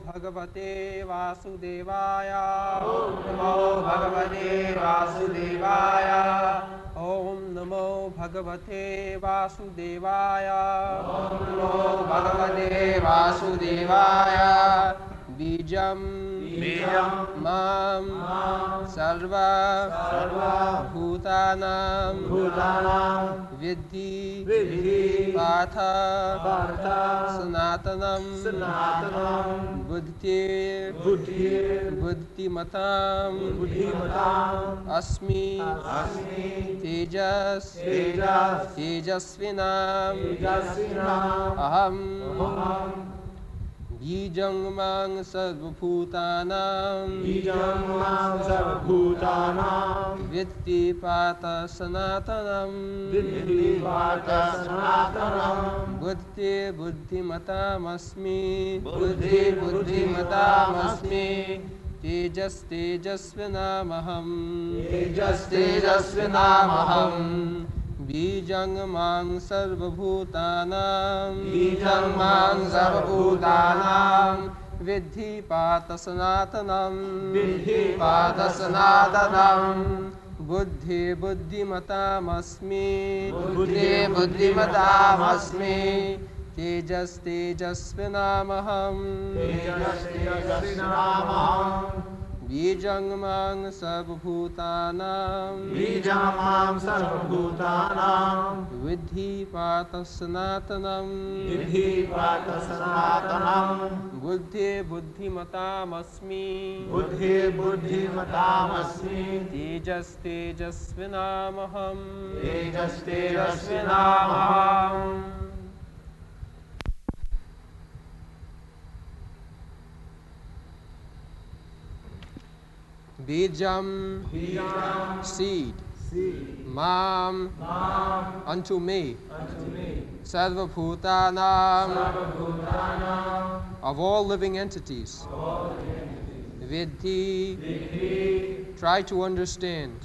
भगवते वासुदेवाय ओम नमो भगवते वासुदेवाय ओम नमो भगवते वासुदेवाय ओम नमो भगवते वासुदेवाय बीजं मां सर्व भूतानां विद्धि पार्थ सनातनं बुद्धिमतां अस्मि तेजस्विनाम् अहं बीजं मां सर्वभूतानां विद्धि पार्थ सनातनं बुद्धिमतामस्मि तेजस्तेजस्विनामहं बीजं मां सर्वभूतानां विद्धि पार्थ सनातनं बुद्धिमतामस्मि तेजस्तेजस्विनामहं बीजं मां सर्वभूतानां विद्धि Partha सनातनं बुद्धिमतामस्मि तेजस्तेजस्विनामहं Bijam, seed, mam, unto me, sarvabhutanam, of all living entities, vidhi, try to understand,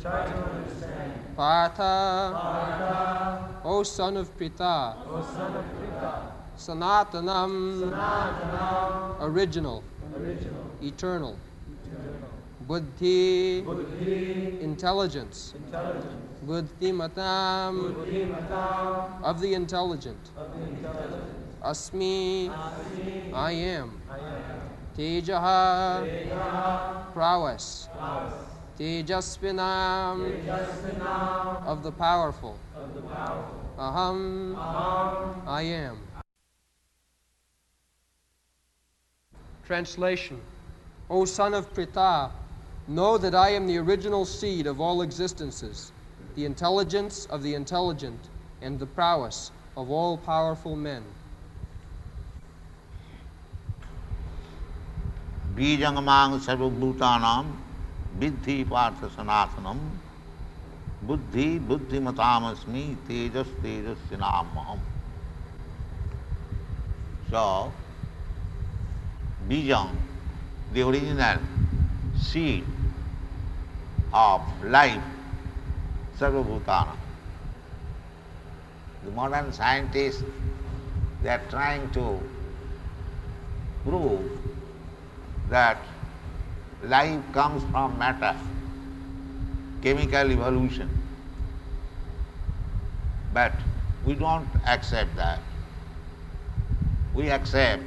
Pṛthā, O son of Pṛthā, Sanatanam, original, eternal, Buddhi, intelligence. Buddhimatam, of the intelligent. Asmi, I am. Tejaha, prowess. Tejasvinam, of the powerful. Aham, I am. Translation. O son of Pṛthā, know that I am the original seed of all existences, the intelligence of the intelligent, and the prowess of all powerful men. Bijangamang sarvabhutanam viddhi partha sanatanam buddhimatamasmi tejasvinamaham. So, Bijang, the original seed of life, sarvabhutana. The modern scientists, they are trying to prove that life comes from matter, chemical evolution. But we don't accept that. We accept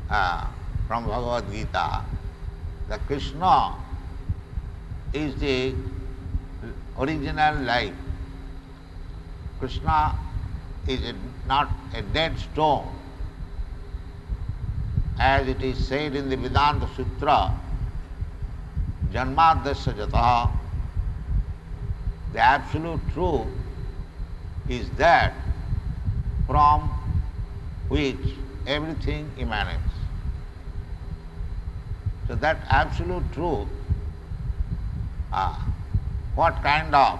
from Bhagavad Gita that Krishna is the original life. Krishna is not a dead stone. As it is said in the Vedanta Sutra, Janmadasya Jataha, the absolute truth is that from which everything emanates. So that absolute truth, what kind of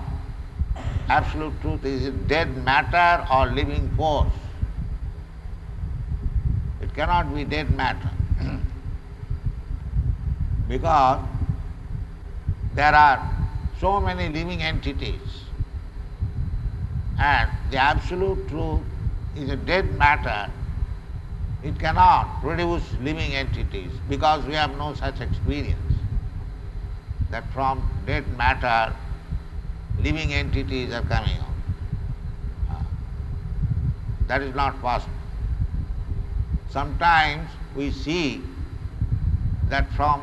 absolute truth? Is it dead matter or living force? It cannot be dead matter because there are so many living entities and the absolute truth is a dead matter, it cannot produce living entities because we have no such experience that from dead matter living entities are coming out. That is not possible. Sometimes we see that from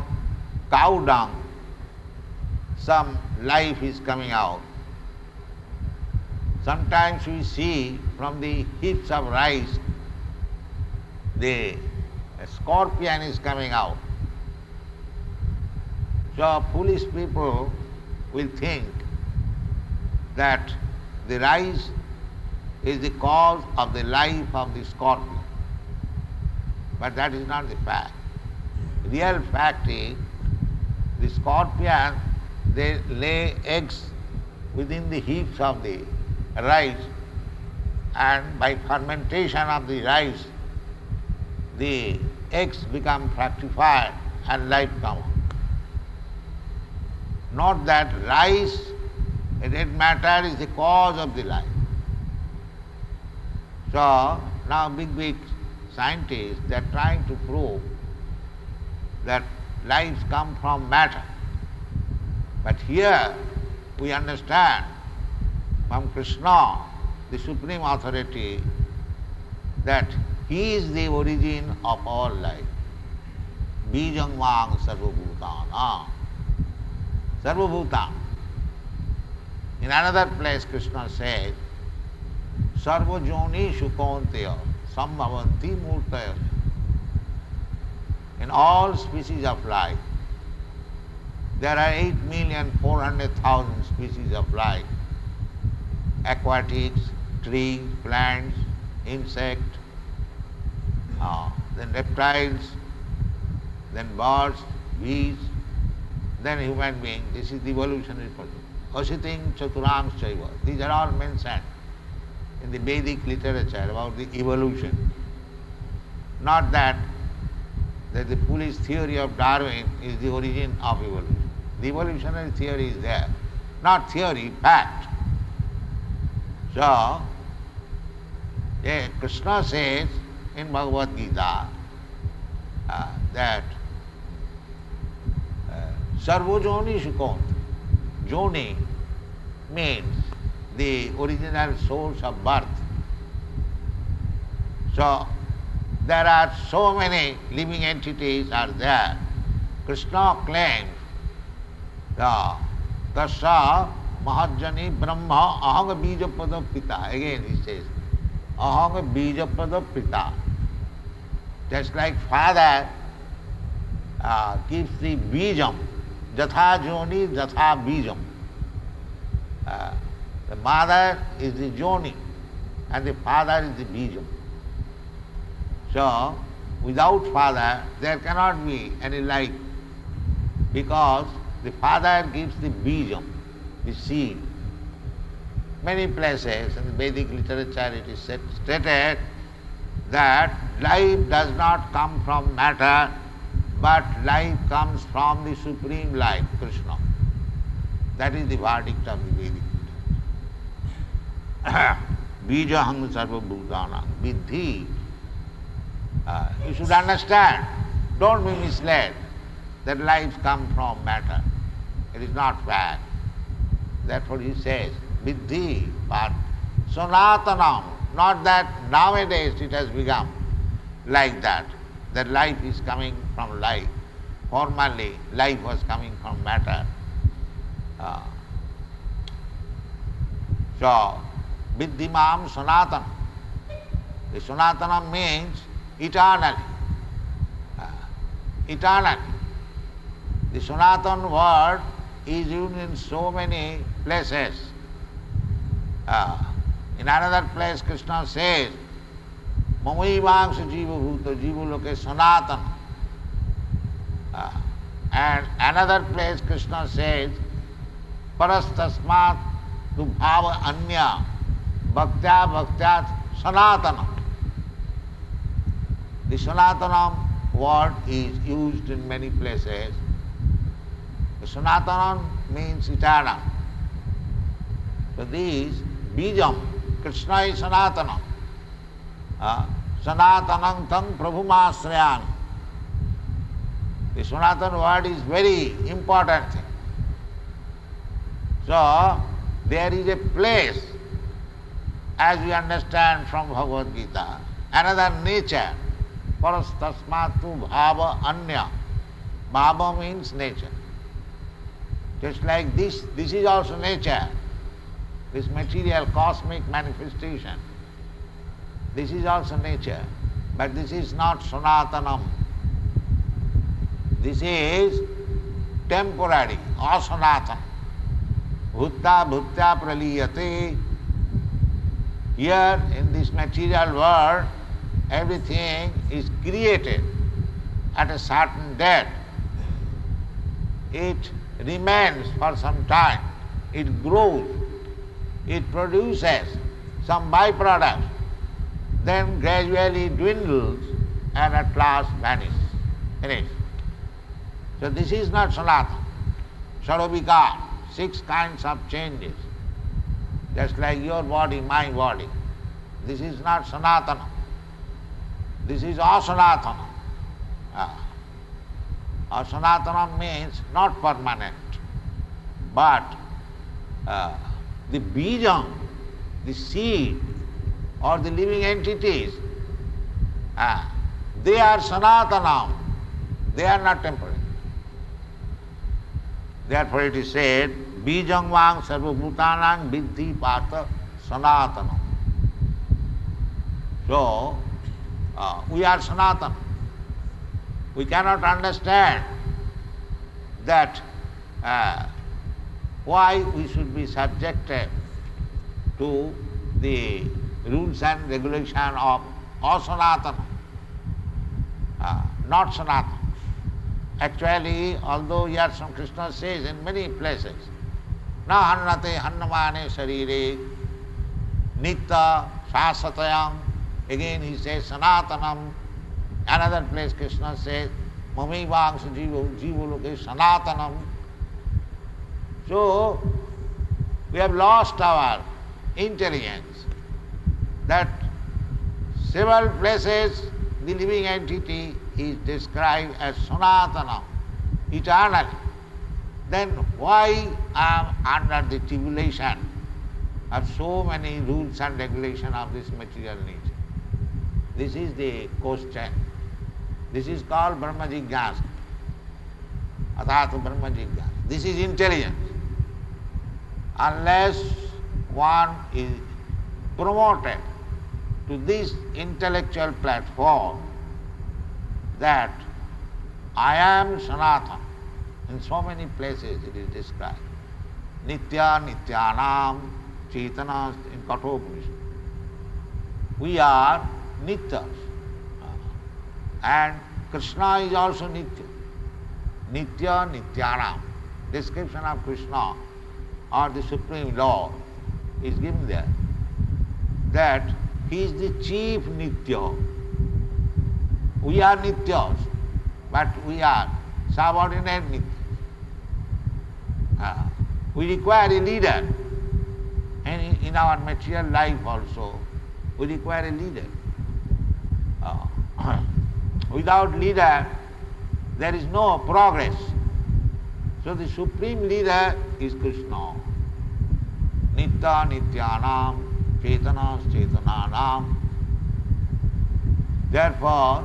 cow dung some life is coming out. Sometimes we see from the heaps of rice the scorpion is coming out. So foolish people will think that the rice is the cause of the life of the scorpion. But that is not the fact. Real fact is the scorpion, they lay eggs within the heaps of the rice, and by fermentation of the rice the eggs become fructified and life comes. Not that rice, a dead matter, is the cause of the life. So now big scientists, they are trying to prove that lives come from matter. But here we understand from Krishna, the supreme authority, that he is the origin of all life. Bijang mang sarvabhutana. Sarvabhutana. In another place Krishna says, Sarva joni shukonteya sambhavanti murtaya. In all species of life, there are 8,400,000 species of life. Aquatics, trees, plants, insects, then reptiles, then birds, bees, then human beings. This is the evolutionary process. Asiting chaturang chaiva. These are all mentioned in the Vedic literature about the evolution. Not that the foolish theory of Darwin is the origin of evolution. The evolutionary theory is there. Not theory, fact. So, Krishna says in Bhagavad Gita that Sarvo Joni Shukont. Joni means the original source of birth. So, there are so many living entities are there. Krishna claims, Tasya Mahajani Brahma Ahanga Bijapada Pita. Again he says, Ahanga Bijapada Pita. Just like father keeps the bijam, Jatha Joni, Jatha Bijam. The mother is the Joni and the father is the bijam. So, without father, there cannot be any life, because the father gives the bijam, the seed. Many places in the Vedic literature it is stated that life does not come from matter, but life comes from the supreme life, Krishna. That is the verdict of the Vedic literature. Bijahang sarva bhutana vidhi. You should understand, don't be misled that life comes from matter. It is not fact. Therefore he says, Vidhi, but Sanatanam, not that nowadays it has become like that life is coming from life. Formerly, life was coming from matter. So, Viddhimam Sanatanam. The Sanatanam means eternally. Eternally. The Sanatan word is used in so many places. In another place Krishna says, Mamaivamsa jiva bhuta jiva loke sanatan. And another place Krishna says, Parastasmat tu bhava anya bhaktya bhaktyat sanatanam. The Sanatanam word is used in many places. The Sanatanam means eternal. So these bijam, Krishna is Sanatana. Sanatanam tang prabhumasrayami. The Sanatana word is very important thing. So, there is a place, as we understand from Bhagavad Gita, another nature. Parastasmatu bhava anya. Bhava means nature. Just like this is also nature. This material cosmic manifestation. This is also nature. But this is not Sanatanam. This is temporary, asanatana. Bhutta bhutya praliyate. Here in this material world, everything is created at a certain date. It remains for some time. It grows. It produces some byproducts. Then gradually dwindles and at last vanishes. Finished. So this is not Sanatana. Sarabhika, 6 kinds of changes. Just like your body, my body. This is not Sanatana. This is asanatana. Asanatana means not permanent. But the bijam, the seed, or the living entities, they are Sanatanam. They are not temporary. Therefore it is said, Bijam vang sarvabhutanang vidhi pata Sanatanam. So, we are Sanatana. We cannot understand that why we should be subjected to the rules and regulation of asanatana, not Sanatana. Actually, although here some Krishna says in many places, na hannate hannamane sarire nitta sasatayam. Again he says Sanatanam. Another place Krishna says Mami Vangsa Jivoloke Sanatanam. So we have lost our intelligence that several places the living entity is described as Sanatanam, eternally. Then why I am under the tribulation of so many rules and regulations of this material nature? This is the question. This is called Brahma Jigyasa. Athata Brahma Jigyasa. This is intelligence. Unless one is promoted to this intellectual platform that I am Sanatana. In so many places it is described. Nitya Nityanam Chaitana in Kathopanishad. We are Nityas. And Krishna is also Nitya. Nitya Nityanam. Description of Krishna or the Supreme Lord is given there. That he is the chief Nitya. We are Nityas, but we are subordinate Nityas. We require a leader. And in our material life also, we require a leader. Without leader, there is no progress. So the supreme leader is Krishna. Nitya Nityanam, Chaitana Chaitananam. Therefore,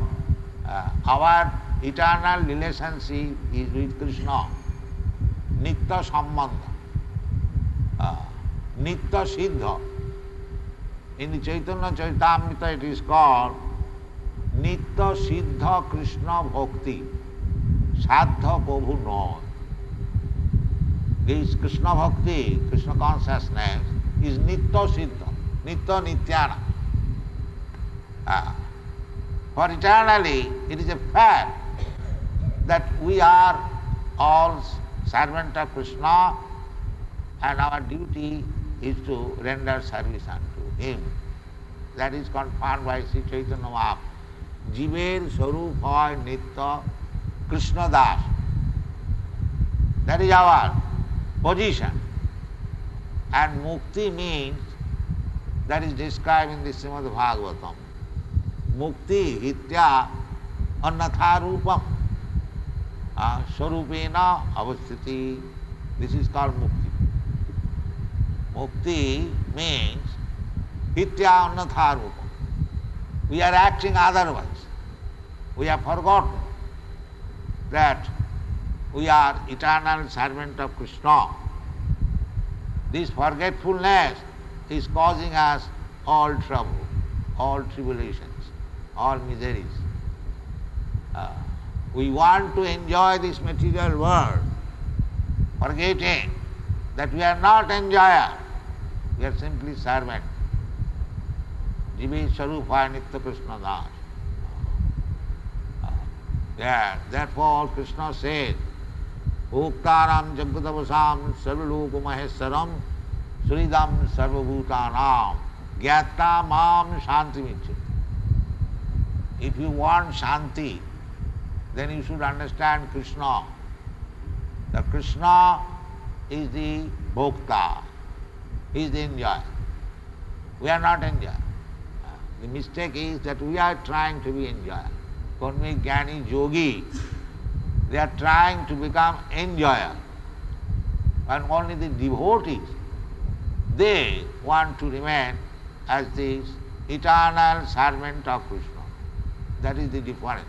our eternal relationship is with Krishna. Nitya Sambandha. Nitya Siddha. In the Chaitanya Charitamrita it is called Nitya Siddha Krishna Bhakti Sadha Prabhu Noy. This Krishna Bhakti, Krishna consciousness is Nitya Siddha, Nitya Nityana. For eternally it is a fact that we are all servants of Krishna and our duty is to render service unto him. That is confirmed by Sri Chaitanya Mahaprabhu. Jiver Sarup Hoy Nitya Krishna Das. That is our position. And mukti means That is described in the Srimad Bhagavatam. Mukti hitya annatha rupam swarupena avasthiti. This is called mukti. Mukti means hitya annatha rupam. We are acting otherwise. We have forgotten that we are eternal servant of Krishna. This forgetfulness is causing us all trouble, all tribulations, all miseries. We want to enjoy this material world, forgetting that we are not enjoyer, we are simply servant. Jive Sharupa Nitya Krishna Das. Therefore Krishna says, Bhoktaram Jagatavasam Sarvaloka Maheswaram Suridam Sarvabhutanam Gyata Mam Shanti Michati. If you want Shanti, then you should understand Krishna. The Krishna is the Bhokta, he is the enjoyer. We are not enjoyer. The mistake is that we are trying to be enjoyer. Karmi, Jnani, Yogi, they are trying to become enjoyer. And only the devotees, they want to remain as the eternal servant of Krishna. That is the difference.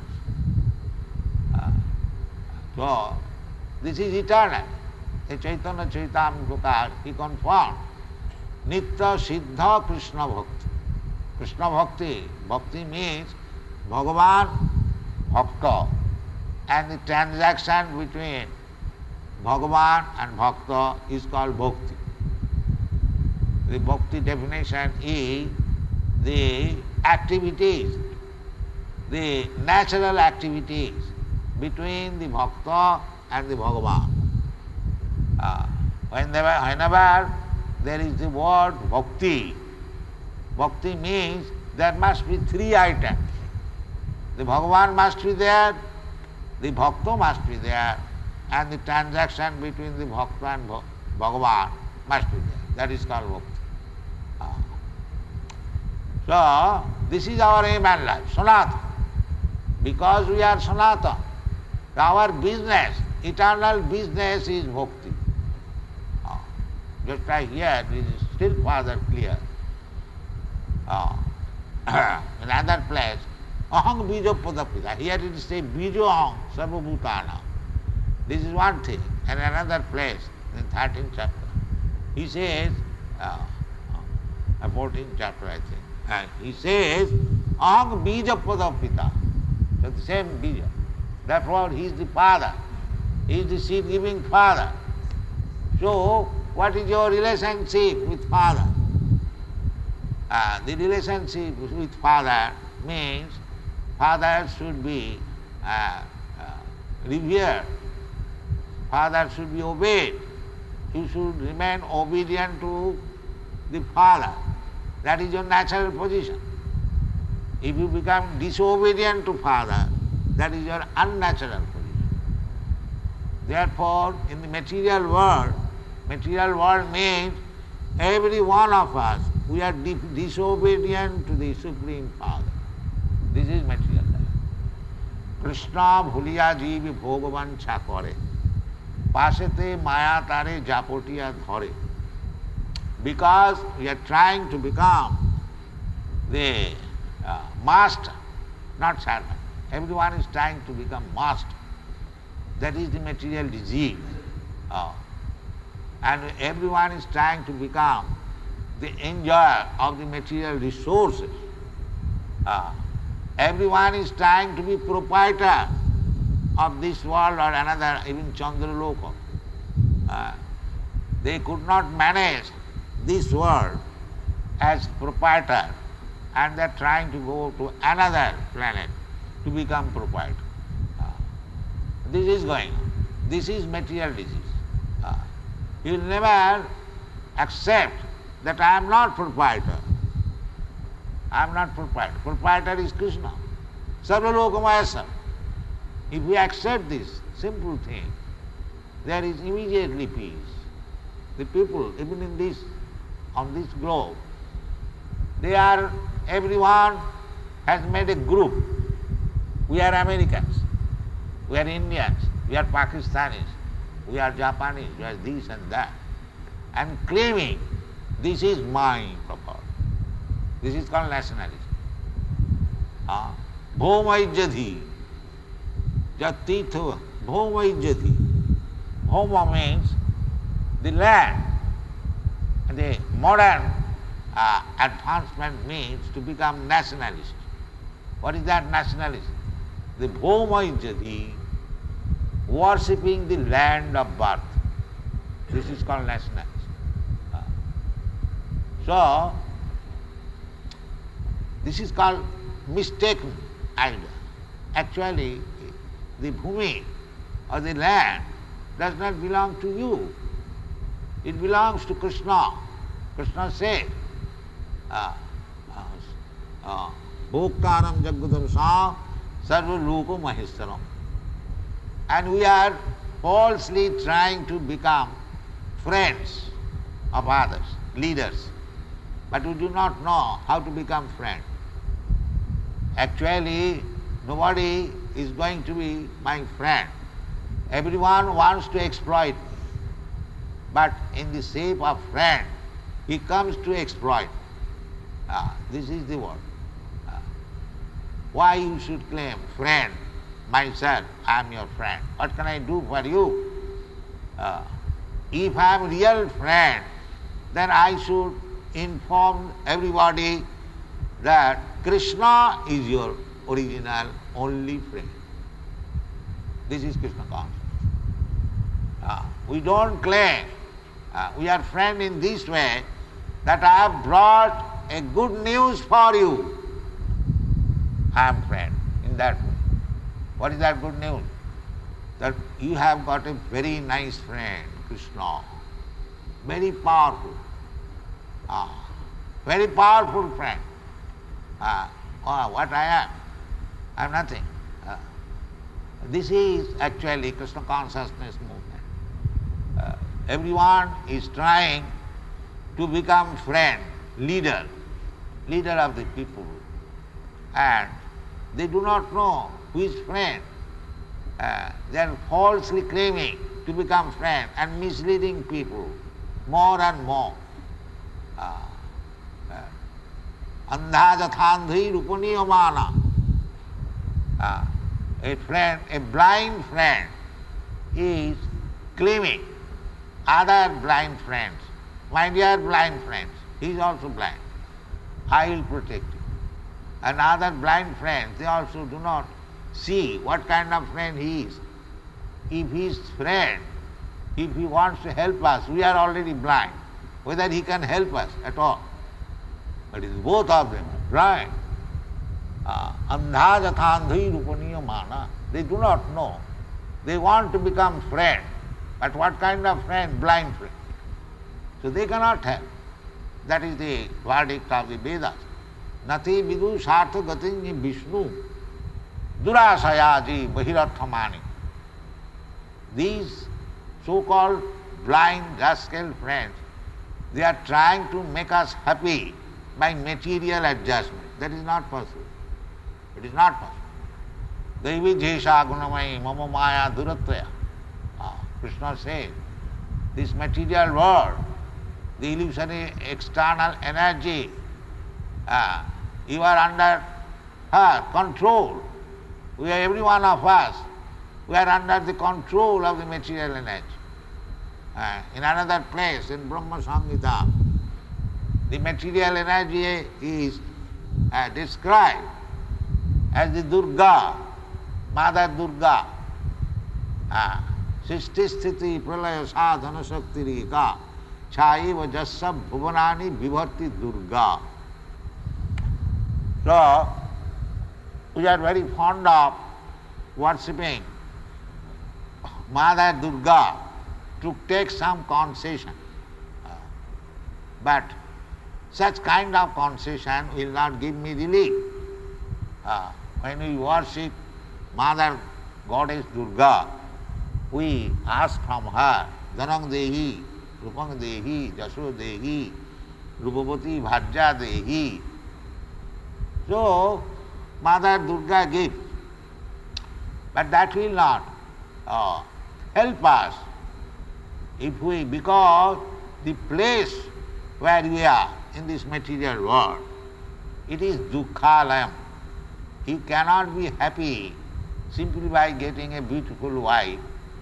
So, this is eternal. A Chaitanya Charitamrita, he confirmed Nitya Siddha Krishna Bhakti. Krishna Bhakti. Bhakti means Bhagavan Bhakta. And the transaction between Bhagavan and Bhakta is called Bhakti. The Bhakti definition is the activities, the natural activities between the Bhakta and the Bhagavan. Whenever there is the word Bhakti, Bhakti means there must be three items. The Bhagavan must be there, the Bhakta must be there, and the transaction between the Bhakta and Bhagavan must be there. That is called Bhakti. So, this is our aim and life, Sanatana. Because we are Sanatana, our business, eternal business is Bhakti. Just like here, it is still further clear. In another place, Aham Bijo Padapita. Here it is say Bijo Aham Sarvabhutana. This is one thing. And another place, in 13th chapter, he says, 14th chapter I think, and he says, Aham Bija Padapita. So the same Bija. Therefore he is the father. He is the seed-giving father. So, what is your relationship with father? The relationship with father means father should be revered. Father should be obeyed. You should remain obedient to the father. That is your natural position. If you become disobedient to father, that is your unnatural position. Therefore, in the material world means every one of us, we are disobedient to the Supreme Father. This is material life. Krishna bhuliya jivi bhogavan chakore. Pasete maya tare japotiya dhore. Because we are trying to become the master, not servant. Everyone is trying to become master. That is the material disease. And everyone is trying to become the enjoyer of the material resources. Everyone is trying to be proprietor of this world or another, even Chandraloka. They could not manage this world as proprietor, and they are trying to go to another planet to become proprietor. This is going on. This is material disease. You will never accept that I am not proprietor. I am not proprietor. Proprietor is Krishna. Sarvalokamaya. If we accept this simple thing, there is immediately peace. The people, even on this globe, Everyone has made a group. We are Americans, we are Indians, we are Pakistanis, we are Japanese, we are this and that, and claiming this is my property. This is called nationalism. Bhomajjati, Jatitha, Bhomajjati. Bhoma means the land. The modern advancement means to become nationalist. What is that nationalism? The Bhomajjati, worshipping the land of birth. This is called nationalism. So, this is called mistaken idea. Actually, the bhumi or the land does not belong to you. It belongs to Krishna. Krishna said, Bhoktaram Jaggutam Sa Sarva Loka Maheshwaram. And we are falsely trying to become friends of others, leaders. But we do not know how to become friends. Actually, nobody is going to be my friend. Everyone wants to exploit me. But in the shape of friend, he comes to exploit. This is the word. Why you should claim friend, myself, I am your friend. What can I do for you? If I am real friend, then I should inform everybody that Krishna is your original only friend. This is Krishna consciousness. We don't claim we are friend in this way that I have brought a good news for you. I am friend in that way. What is that good news? That you have got a very nice friend, Krishna, very powerful. Very powerful friend. What I am? I am nothing. This is actually Krishna consciousness movement. Everyone is trying to become friend, leader of the people. And they do not know who is friend. They are falsely claiming to become friend and misleading people more and more. Andha jathandhi rupaniyamana. A friend, a blind friend is claiming other blind friends. My dear blind friends, he is also blind. I will protect you. And other blind friends, they also do not see what kind of friend he is. If he is friend, if he wants to help us, we are already blind, whether he can help us at all. But it is both of them, right? Andha jathandhi rupaniya mana. They do not know. They want to become friend. But what kind of friend? Blind friend. So they cannot help. That is the verdict of the Vedas. Nati vidu sartha gatinji Vishnu durasayaji bahirarthamani. These so-called blind rascal friends, they are trying to make us happy by material adjustment. That is not possible. It is not possible. Devi jesha gunamai mama maya duratvaya. Krishna says, this material world, the illusory external energy, you are under her control. We are, every one of us, we are under the control of the material energy. In another place, in Brahma Samhita, the material energy is described as the Durga, Mother Durga. Srishti sthiti pralaya sadhana shakti rika chaiva jasya bhuvanani vibharti Durga. So, we are very fond of worshipping Mother Durga to take some concession. But such kind of concession will not give me relief. When we worship Mother Goddess Durga, we ask from her, Dhanang Dehi, Rupang Dehi, Jasho Dehi, Rupavati Bhajya Dehi, So, Mother Durga gives. But that will not help us because the place where we are in this material world, it is dukkhalayam. You cannot be happy simply by getting a beautiful wife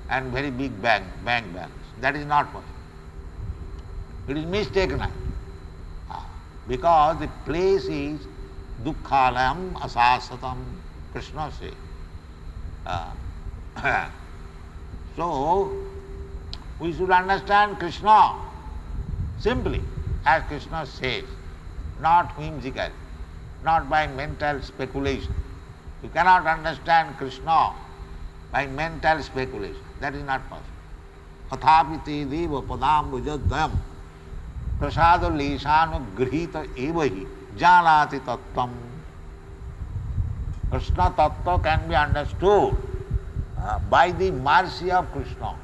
and very big bank balance. That is not possible. It is mistaken. Because the place is dukkhalayam asasatam, Krishna says. So, we should understand Krishna simply, as Krishna says, not whimsically, not by mental speculation. You cannot understand Krishna by mental speculation. That is not possible. Athapi te deva padambujadayam prasada lesanu grihita evahi janati tattvam. Krishna tattva can be understood by the mercy of Krishna,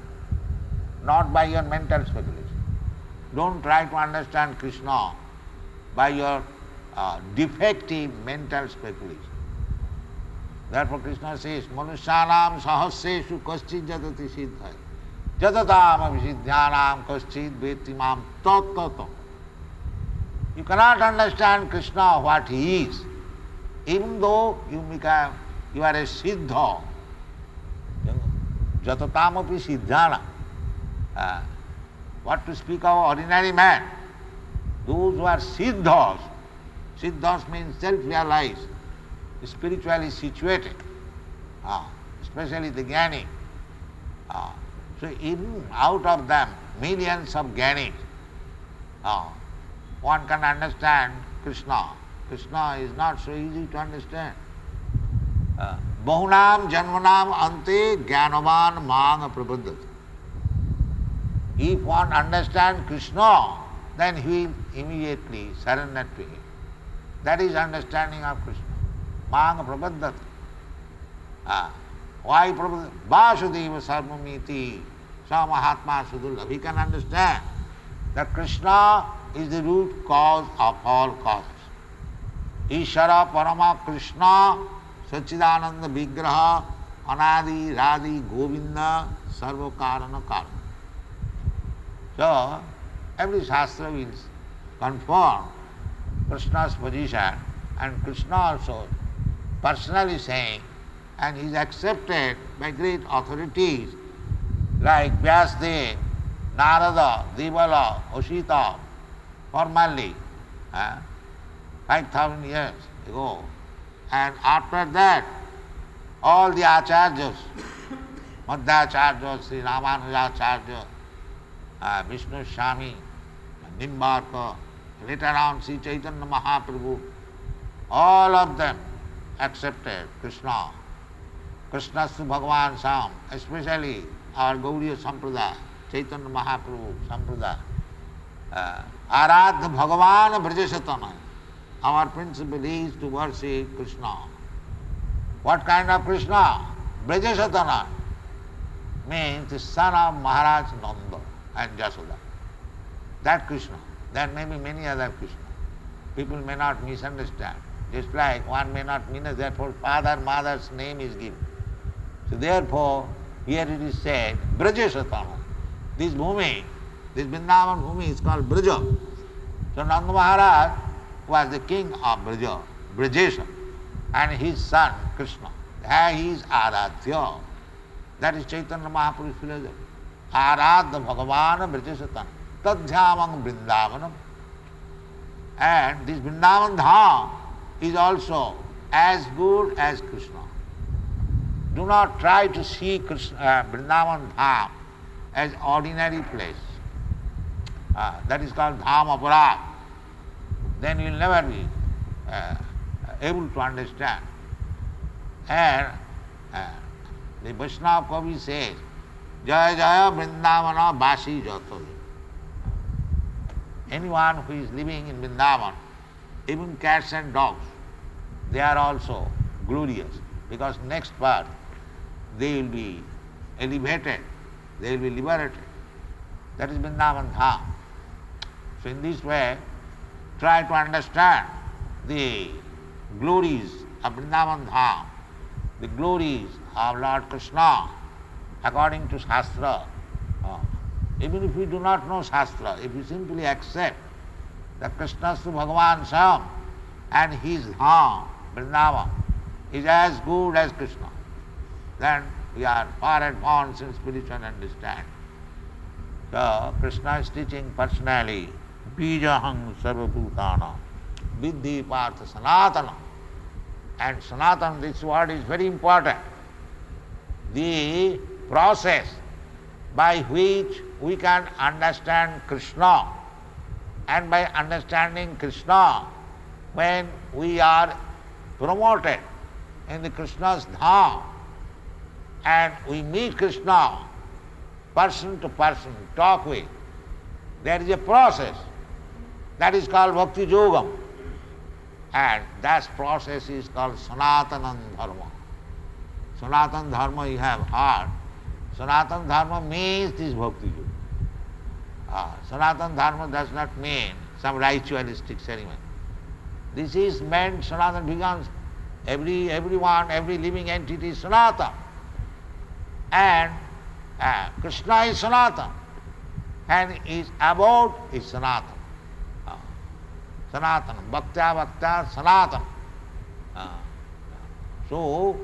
not by your mental speculation. Don't try to understand Krishna by your defective mental speculation. Therefore Krishna says, Manusyanam sahasreshu kaschid jatati siddhaya jatatam avisidhyanam kaschid vetimam tattata. You cannot understand Krishna what he is, even though you are a siddha. Jatatam api siddhyanam. What to speak of ordinary man? Those who are siddhas. Siddhas means self-realized, spiritually situated, especially the jnani. So even out of them, millions of jnanis, one can understand Krishna. Krishna is not so easy to understand. Bahunam janmanam ante jnanavan mang prabuddhati. If one understands Krishna, then he will immediately surrender to him. That is understanding of Krishna. Mang prabuddhati. Why prabuddhati? Vasudeva sarvamiti sa mahatma sudurlabha. He can understand that Krishna is the root cause of all causes. Ishara parama Krishna Sachidananda Vigraha Anadi Radhi Govinda Sarva Karana Karana. So, every Shastra will confirm Krishna's position, and Krishna also personally saying, and he is accepted by great authorities like Vyasdev, Narada, Devala, Oshita, formerly 5,000 years ago. And after that, all the acharyas, Madhyacharya, Sri Ramanujacharya, Vishnu Swami, Nimbarka, later on Sri Chaitanya Mahaprabhu, all of them accepted Krishna. Krishnastu Bhagavan Sam, especially our Gauriya Sampradaya, Chaitanya Mahaprabhu Sampradaya. Aradha Bhagavan Brajasatana. Our principle is to worship Krishna. What kind of Krishna? Brajasatana means the son of Maharaj Nanda and Jasoda. That Krishna. There may be many other Krishna. People may not misunderstand. Just like one may not mean it, therefore father, mother's name is given. So therefore, here it is said, Brajasatana. This Bhumi, this Vrindavan Bhumi is called Braja. So Nanda Maharaj was the king of Braja, Brajesha, and his son Krishna. There he is Aradhya. That is Chaitanya Mahaprabhu's philosophy. Aradha Bhagavan Brajasatana. Tadhyamang Vrindavanam. And this Vrindavan Dham is also as good as Krishna. Do not try to see Vrindavan Dham as ordinary place. That is called Dham Aparad. Then you will never be able to understand. And the Vaishnava Kavi says, Jaya Jaya Vrindavana Basi Jato. Anyone who is living in Vrindavan, even cats and dogs, they are also glorious, because next birth they will be elevated, they will be liberated. That is Vrindavan Dham. So in this way, try to understand the glories of Vrindavan Dham, the glories of Lord Krishna, according to Shastra. Even if we do not know Shastra, if we simply accept that Krishna is Bhagavan Swayam and his Dham, Vrindavan, is as good as Krishna, then we are far advanced in spiritual understanding. So Krishna is teaching personally, Bijahang Sarvabhutana, Viddhi Pṛthā Sanatana. And Sanatana, this word is very important. The process by which we can understand Krishna, and by understanding Krishna, when we are promoted in the Krishna's Dham, and we meet Krishna person to person, talk with, there is a process that is called Bhakti Yogam, and that process is called Sanatana Dharma. Sanatana Dharma you have heard. Sanatana Dharma means this Bhakti Yoga. Sanatana Dharma does not mean some ritualistic ceremony. This is meant, Sanatana becomes everyone, every living entity is Sanatana. And Krishna is Sanatana. And his abode is Sanatana. Sanatana, Bhakta, Sanatana. So,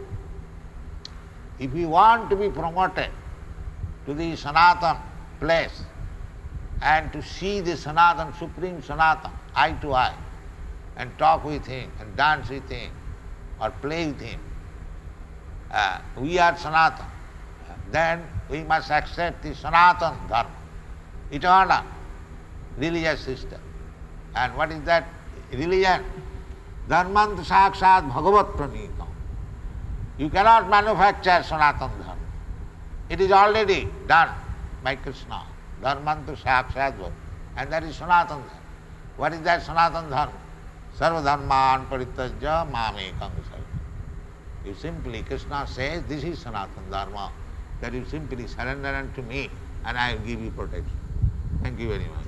if we want to be promoted to the Sanatana place and to see the Sanatana, Supreme Sanatana, eye to eye, and talk with him, and dance with him, or play with him, we are Sanatana. Then we must accept the Sanatana Dharma, eternal religious system. And what is that religion? Dharmant sakshat Bhagavad pranita. You cannot manufacture Sanatana Dharma. It is already done by Krishna. Dharmant sakshat Bhagavad. And that is Sanatana Dharma. What is that Sanatana Dharma? Sarva dharman parityajya mamekam sarva. You simply, Krishna says, this is Sanatana Dharma, that you simply surrender unto me and I will give you protection. Thank you very much.